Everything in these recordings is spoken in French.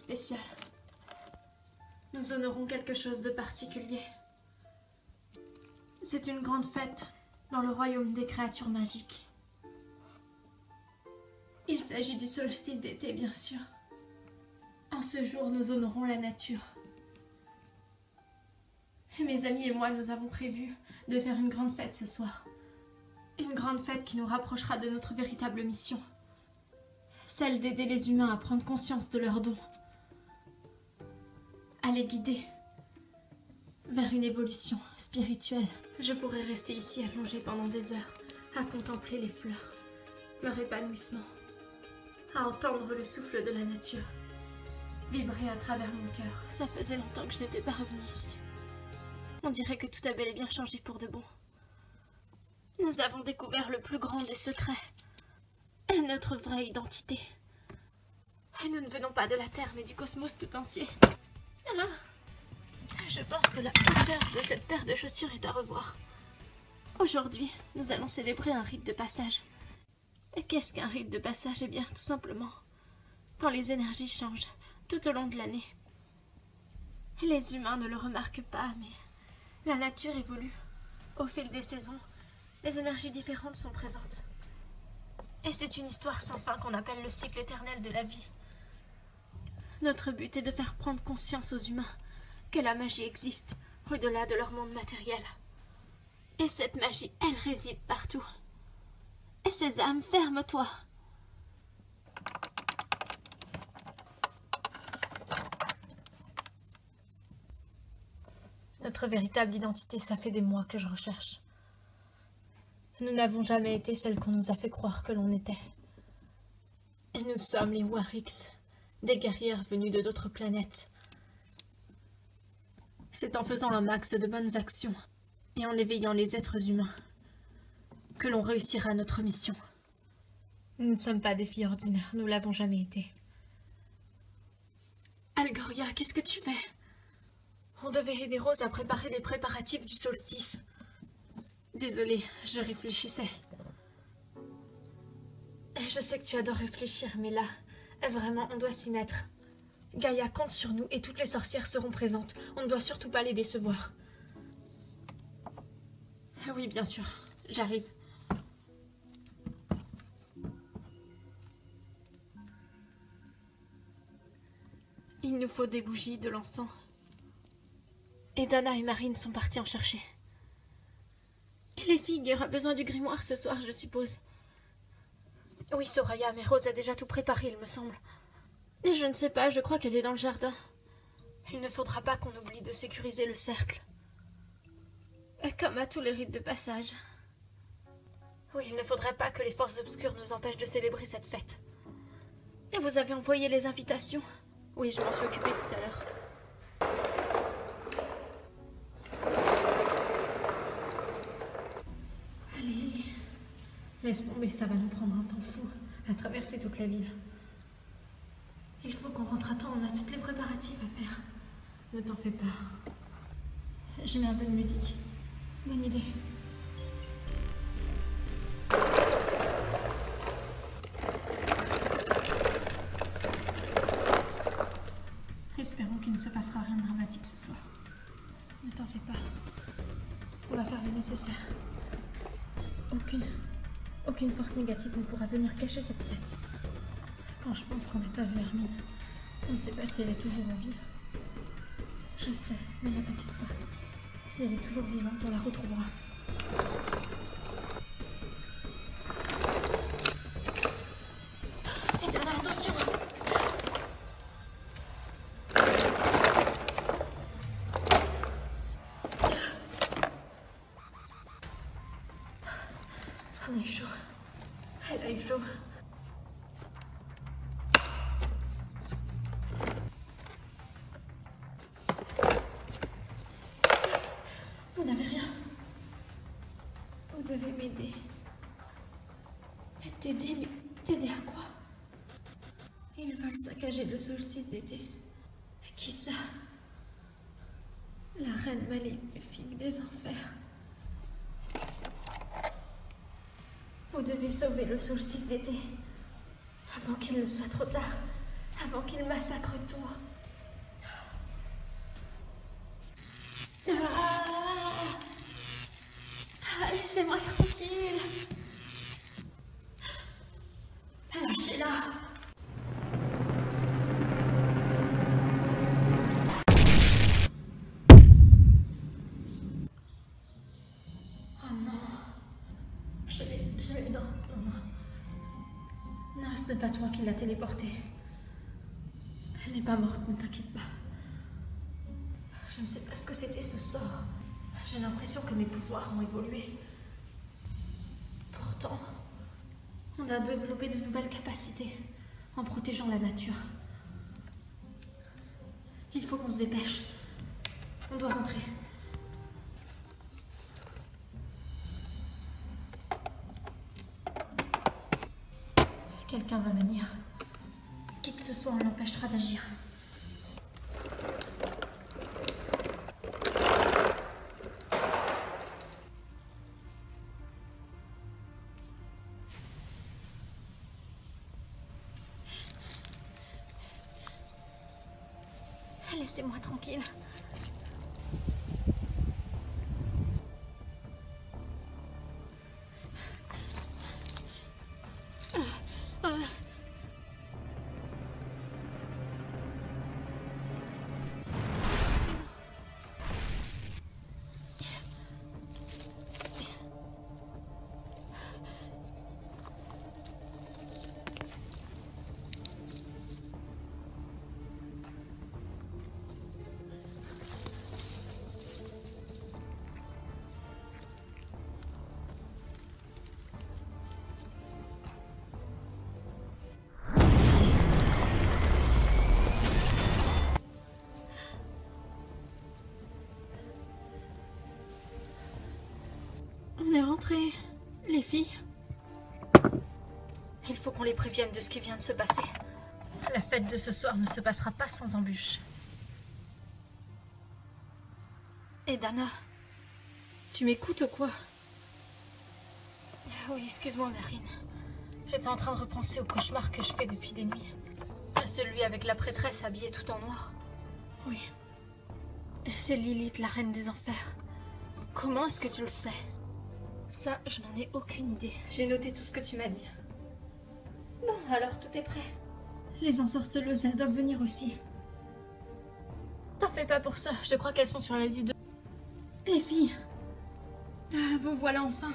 spécial. Nous honorons quelque chose de particulier. C'est une grande fête dans le royaume des créatures magiques. Il s'agit du solstice d'été, bien sûr. En ce jour, nous honorons la nature. Mes amis et moi, nous avons prévu de faire une grande fête ce soir. Une grande fête qui nous rapprochera de notre véritable mission. Celle d'aider les humains à prendre conscience de leurs dons. À les guider vers une évolution spirituelle. Je pourrais rester ici allongée pendant des heures, à contempler les fleurs, leur épanouissement, à entendre le souffle de la nature, vibrer à travers mon cœur. Ça faisait longtemps que je n'étais pas revenue ici. On dirait que tout a bel et bien changé pour de bon. Nous avons découvert le plus grand des secrets, et notre vraie identité. Et nous ne venons pas de la Terre, mais du cosmos tout entier. Ah, je pense que la hauteur de cette paire de chaussures est à revoir. Aujourd'hui, nous allons célébrer un rite de passage. Et qu'est-ce qu'un rite de passage? Eh bien, tout simplement, quand les énergies changent tout au long de l'année. Les humains ne le remarquent pas, mais la nature évolue. Au fil des saisons, les énergies différentes sont présentes. Et c'est une histoire sans fin qu'on appelle le cycle éternel de la vie. Notre but est de faire prendre conscience aux humains que la magie existe au-delà de leur monde matériel. Et cette magie, elle réside partout. Et Sésame, ferme-toi. Notre véritable identité, ça fait des mois que je recherche. Nous n'avons jamais été celles qu'on nous a fait croire que l'on était. Et nous sommes les Warrix, des guerrières venues de d'autres planètes. C'est en faisant un max de bonnes actions et en éveillant les êtres humains que l'on réussira notre mission. Nous ne sommes pas des filles ordinaires, nous l'avons jamais été. Algoria, qu'est-ce que tu fais? On devait aider Rose à préparer les préparatifs du solstice. Désolée, je réfléchissais. Je sais que tu adores réfléchir, mais là, vraiment, on doit s'y mettre. Gaïa compte sur nous et toutes les sorcières seront présentes. On ne doit surtout pas les décevoir. Oui, bien sûr, j'arrive. Il nous faut des bougies, de l'encens. Et Dana et Marine sont parties en chercher. Et les filles, il y aura besoin du grimoire ce soir, je suppose. Oui, Soraya, mais Rose a déjà tout préparé, il me semble. Et je ne sais pas, je crois qu'elle est dans le jardin. Il ne faudra pas qu'on oublie de sécuriser le cercle. Et comme à tous les rites de passage. Oui, il ne faudrait pas que les forces obscures nous empêchent de célébrer cette fête. Et vous avez envoyé les invitations? Oui, je m'en suis occupée tout à l'heure. Allez, laisse tomber, ça va nous prendre un temps fou à traverser toute la ville. Il faut qu'on rentre à temps, on a tous les préparatifs à faire. Ne t'en fais pas. Je mets un peu de musique. Bonne idée. Espérons qu'il ne se passera rien de dramatique ce soir. Ne t'en fais pas. On va faire le nécessaire. Aucune force négative ne pourra venir cacher cette fête. Quand je pense qu'on n'a pas vu Hermine, on ne sait pas si elle est toujours en vie. Je sais, mais ne t'inquiète pas. Si elle est toujours vivante, on la retrouvera. Et Dana, attention! On a eu chaud. Elle a eu chaud. Vous n'avez rien. Vous devez m'aider. Et t'aider, mais t'aider à quoi? Ils veulent saccager le solstice d'été. Qui ça? La reine maléfique des enfers. Vous devez sauver le solstice d'été. Avant qu'il ne soit trop tard. avant qu'il massacre tout. Laissez-moi tranquille. Lâchez-la. Oh non. Non, non, non. Non, ce n'est pas toi qui l'as téléportée. Elle n'est pas morte, ne t'inquiète pas. Je ne sais pas ce que c'était ce sort. J'ai l'impression que mes pouvoirs ont évolué. Pourtant, on a développé de nouvelles capacités en protégeant la nature. Il faut qu'on se dépêche. On doit rentrer. Quelqu'un va venir. Qui que ce soit, on l'empêchera d'agir. Laissez-moi tranquille. On est rentrés, les filles. Il faut qu'on les prévienne de ce qui vient de se passer. La fête de ce soir ne se passera pas sans embûches. Et Dana, tu m'écoutes ou quoi? Oui, excuse-moi, Marine. J'étais en train de repenser au cauchemar que je fais depuis des nuits. Celui avec la prêtresse habillée tout en noir. Oui. C'est Lilith, la reine des enfers. Comment est-ce que tu le sais? Ça, je n'en ai aucune idée. J'ai noté tout ce que tu m'as dit. Bon, alors tout est prêt. Les ensorceleuses, elles doivent venir aussi. T'en fais pas pour ça, je crois qu'elles sont sur la liste de... Les filles. Vous voilà enfin.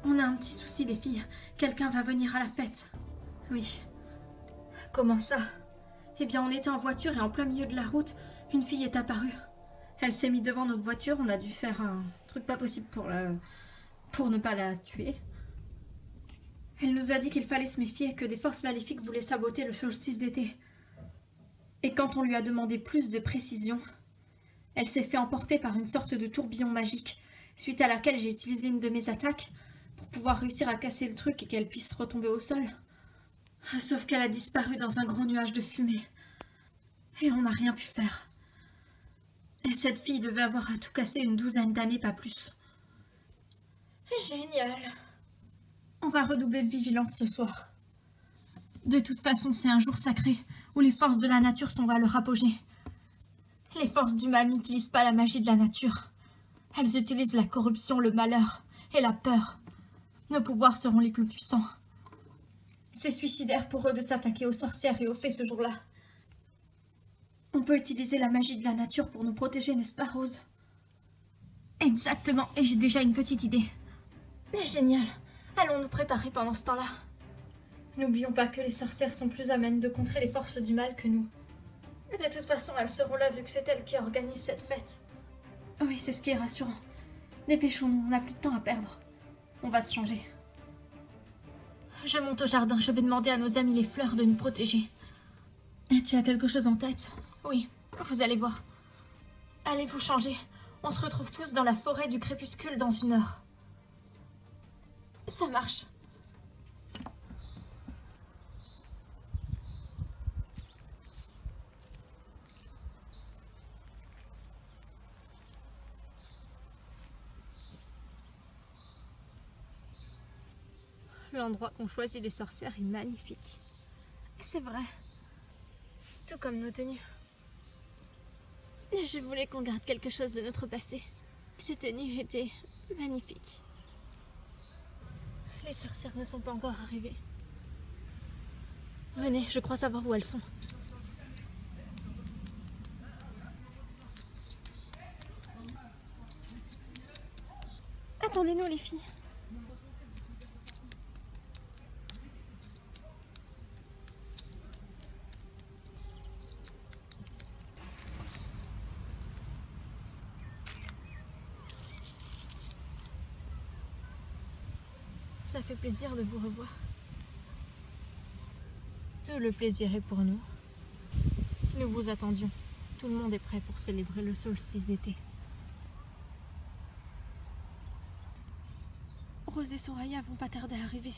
On a un petit souci, les filles. Quelqu'un va venir à la fête. Oui. Comment ça? Eh bien, on était en voiture et en plein milieu de la route, une fille est apparue. Elle s'est mise devant notre voiture, on a dû faire un truc pas possible pour ne pas la tuer. Elle nous a dit qu'il fallait se méfier, que des forces maléfiques voulaient saboter le solstice d'été. Et quand on lui a demandé plus de précision, elle s'est fait emporter par une sorte de tourbillon magique, suite à laquelle j'ai utilisé une de mes attaques pour pouvoir réussir à casser le truc et qu'elle puisse retomber au sol. Sauf qu'elle a disparu dans un grand nuage de fumée. Et on n'a rien pu faire. Et cette fille devait avoir à tout casser une 12aine d'années, pas plus. Génial. On va redoubler de vigilance ce soir. De toute façon, c'est un jour sacré où les forces de la nature sont à leur apogée. Les forces du mal n'utilisent pas la magie de la nature. Elles utilisent la corruption, le malheur et la peur. Nos pouvoirs seront les plus puissants. C'est suicidaire pour eux de s'attaquer aux sorcières et aux fées ce jour-là. On peut utiliser la magie de la nature pour nous protéger, n'est-ce pas, Rose? Exactement, et j'ai déjà une petite idée. Génial. Allons nous préparer pendant ce temps-là. N'oublions pas que les sorcières sont plus amènes de contrer les forces du mal que nous. De toute façon, elles seront là vu que c'est elles qui organisent cette fête. Oui, c'est ce qui est rassurant. Dépêchons-nous, on n'a plus de temps à perdre. On va se changer. Je monte au jardin, je vais demander à nos amis les fleurs de nous protéger. Et tu as quelque chose en tête? Oui, vous allez voir. Allez vous changer. On se retrouve tous dans la forêt du crépuscule dans 1 heure. Ça marche. L'endroit qu'ont choisi les sorcières est magnifique. C'est vrai. Tout comme nos tenues. Je voulais qu'on garde quelque chose de notre passé. Ces tenues étaient magnifiques. Les sorcières ne sont pas encore arrivées. Venez, je crois savoir où elles sont. Attendez-nous, les filles. Ça fait plaisir de vous revoir. Tout le plaisir est pour nous. Nous vous attendions. Tout le monde est prêt pour célébrer le solstice d'été. Rose et Soraya vont pas tarder à arriver.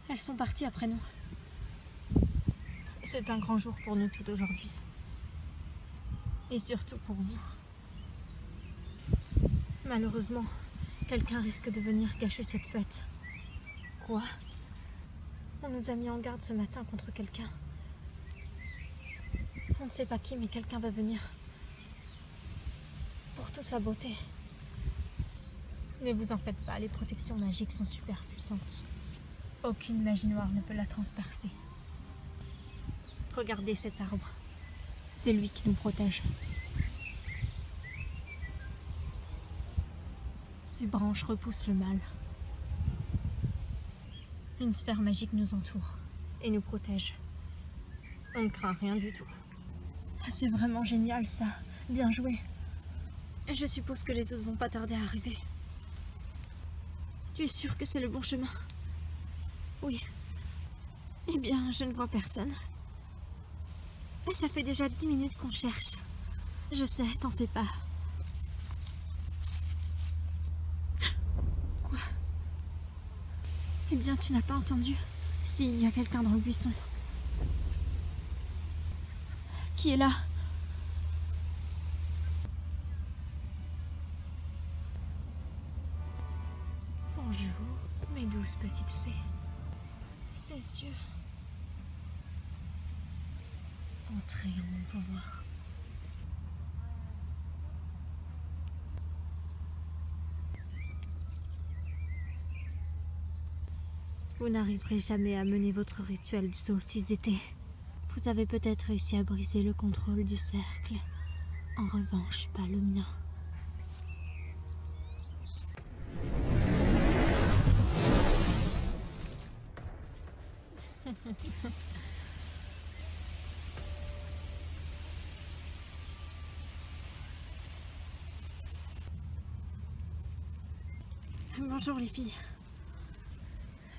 Elles sont parties après nous. C'est un grand jour pour nous toutes aujourd'hui. Et surtout pour vous. Malheureusement, quelqu'un risque de venir gâcher cette fête. Quoi? On nous a mis en garde ce matin contre quelqu'un. On ne sait pas qui, mais quelqu'un va venir. Pour tout saboter. Ne vous en faites pas, les protections magiques sont super puissantes. Aucune magie noire ne peut la transpercer. Regardez cet arbre. C'est lui qui nous protège. Ses branches repoussent le mal. Une sphère magique nous entoure et nous protège. On ne craint rien du tout. C'est vraiment génial ça. Bien joué. Et je suppose que les autres vont pas tarder à arriver. Tu es sûre que c'est le bon chemin? Oui. Eh bien, je ne vois personne. Et ça fait déjà 10 minutes qu'on cherche. Je sais, t'en fais pas. Quoi? Eh bien, tu n'as pas entendu? S'il y a quelqu'un dans le buisson. Qui est là? Bonjour, mes douces petites fées. Ses yeux. Entrez en mon pouvoir. Vous n'arriverez jamais à mener votre rituel du solstice d'été. Vous avez peut-être réussi à briser le contrôle du cercle. En revanche, pas le mien. Bonjour les filles.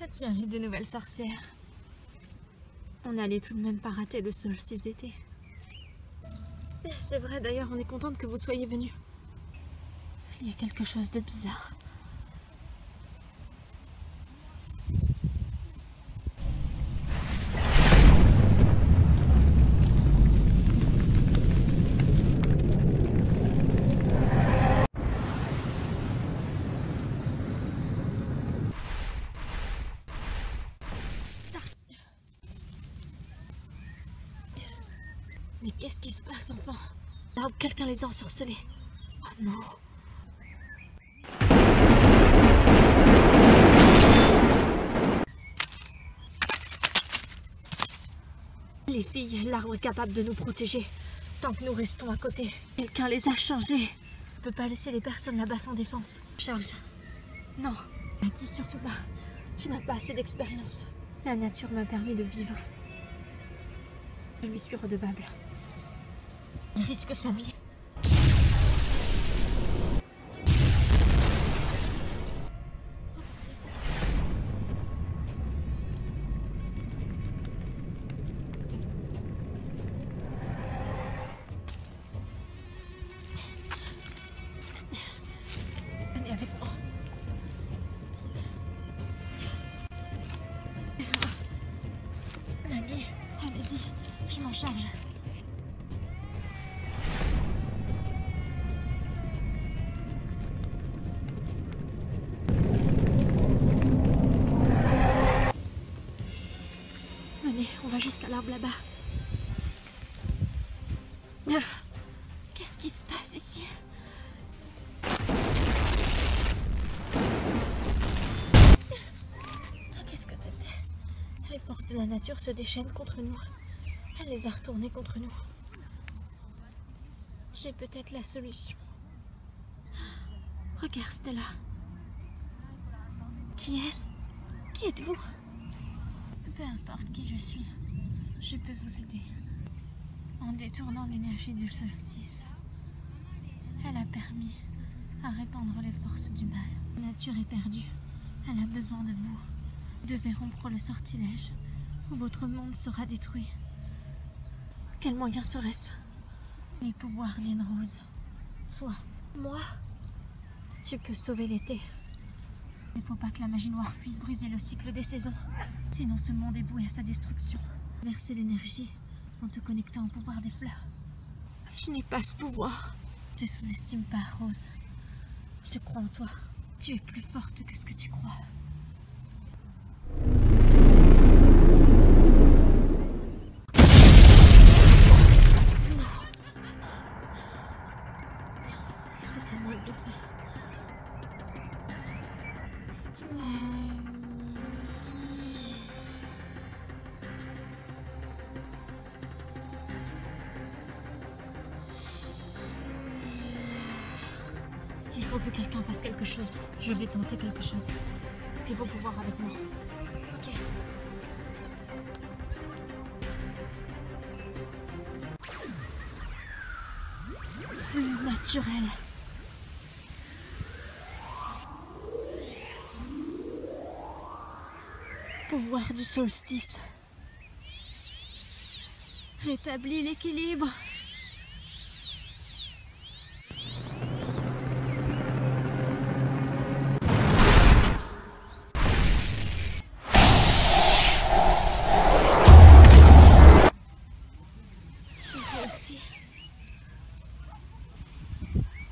Ah tiens, les deux nouvelles sorcières. On n'allait tout de même pas rater le solstice d'été. C'est vrai, d'ailleurs, on est contente que vous soyez venus. Il y a quelque chose de bizarre. Mais qu'est-ce qui se passe, enfant? Là, quelqu'un les a ensorcelés. Oh non. Les filles, l'arbre est capable de nous protéger. Tant que nous restons à côté. Quelqu'un les a changés. On ne peut pas laisser les personnes là-bas sans défense. Charge. Non. Maggie, surtout pas. Tu n'as pas assez d'expérience. La nature m'a permis de vivre. Je lui suis redevable. Il risque sa vie. Venez avec moi. Maggie, allez-y, je m'en charge. Venez, on va jusqu'à l'arbre là-bas. forces de la nature se déchaînent contre nous. Elle les a retournées contre nous. J'ai peut-être la solution. Regarde, Stella. Qui est-ce? Qui êtes-vous? Peu importe qui je suis, je peux vous aider. En détournant l'énergie du solstice, elle a permis à répandre les forces du mal. La nature est perdue. Elle a besoin de vous. Vous devez rompre le sortilège ou votre monde sera détruit. Quel moyen serait-ce? Les pouvoirs naine rose. Toi, moi, tu peux sauver l'été. Il ne faut pas que la magie noire puisse briser le cycle des saisons. Sinon ce monde est voué à sa destruction. Verse l'énergie en te connectant au pouvoir des fleurs. Je n'ai pas ce pouvoir. Ne te sous-estime pas, Rose. Je crois en toi. Tu es plus forte que ce que tu crois. Non. C'est à moi de le faire. Il faut que quelqu'un fasse quelque chose. Je vais tenter quelque chose. T'es vos pouvoirs avec moi. Ok. Flux naturel. Pouvoir du solstice. Rétablis l'équilibre. J'ai réussi.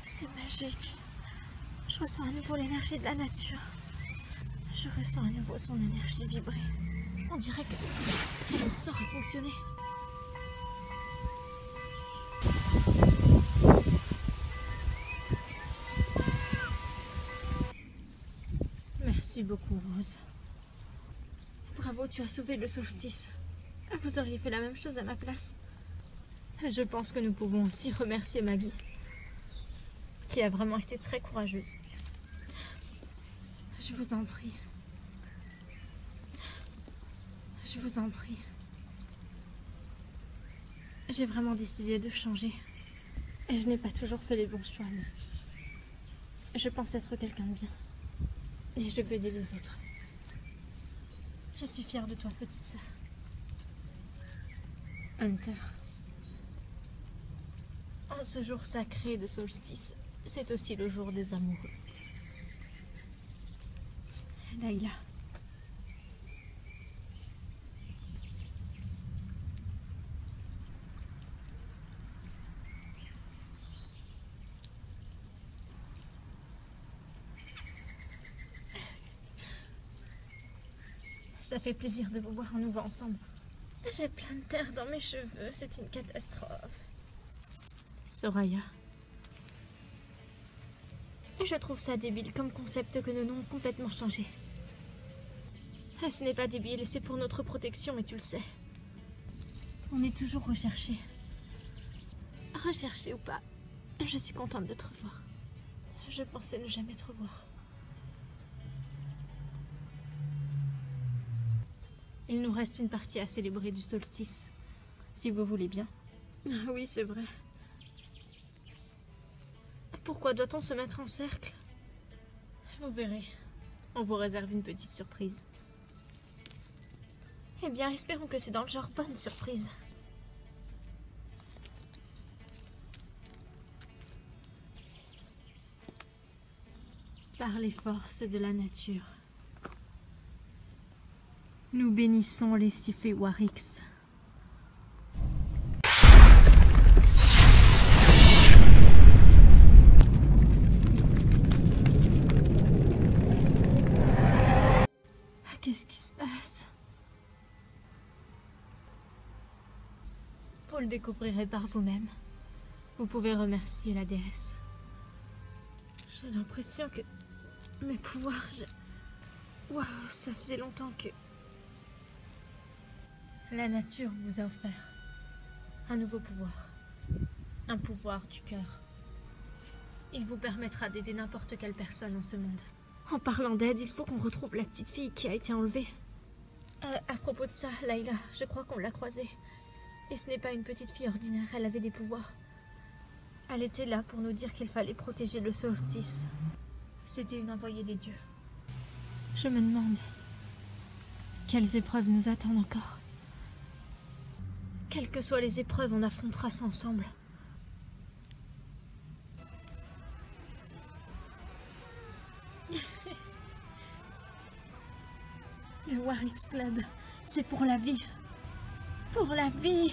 C'est magique. Je ressens à nouveau l'énergie de la nature. Je ressens à nouveau son énergie vibrer. On dirait que notre sort a fonctionné. Merci beaucoup, Rose. Bravo, tu as sauvé le solstice. Vous auriez fait la même chose à ma place. Je pense que nous pouvons aussi remercier Maggie, qui a vraiment été très courageuse. Je vous en prie. Je vous en prie. J'ai vraiment décidé de changer. Et je n'ai pas toujours fait les bons choix, mais je pense être quelqu'un de bien. Et je veux aider les autres. Je suis fière de toi, petite sœur. Hunter. En ce jour sacré de solstice, c'est aussi le jour des amoureux. Layla. Ça fait plaisir de vous voir à nouveau ensemble. J'ai plein de terre dans mes cheveux, c'est une catastrophe. Soraya. Je trouve ça débile comme concept que nos noms ont complètement changé. Ce n'est pas débile, c'est pour notre protection, mais tu le sais. On est toujours recherché. Recherché ou pas, je suis contente de te revoir. Je pensais ne jamais te revoir. Il nous reste une partie à célébrer du solstice, si vous voulez bien. Oui, c'est vrai. Pourquoi doit-on se mettre en cercle? Vous verrez. On vous réserve une petite surprise. Eh bien, espérons que c'est dans le genre bonne surprise. Par les forces de la nature, nous bénissons les Sifewarix. Qu'est-ce qui se passe? Vous le découvrirez par vous-même. Vous pouvez remercier la déesse. J'ai l'impression que mes pouvoirs... Waouh, ça faisait longtemps que... La nature vous a offert un nouveau pouvoir. Un pouvoir du cœur. Il vous permettra d'aider n'importe quelle personne en ce monde. En parlant d'aide, il faut qu'on retrouve la petite fille qui a été enlevée. À propos de ça, Layla, je crois qu'on l'a croisée. Et ce n'est pas une petite fille ordinaire, elle avait des pouvoirs. Elle était là pour nous dire qu'il fallait protéger le solstice. C'était une envoyée des dieux. Je me demande quelles épreuves nous attendent encore. Quelles que soient les épreuves, on affrontera ça ensemble. Le Warwick's Club, c'est pour la vie. Pour la vie!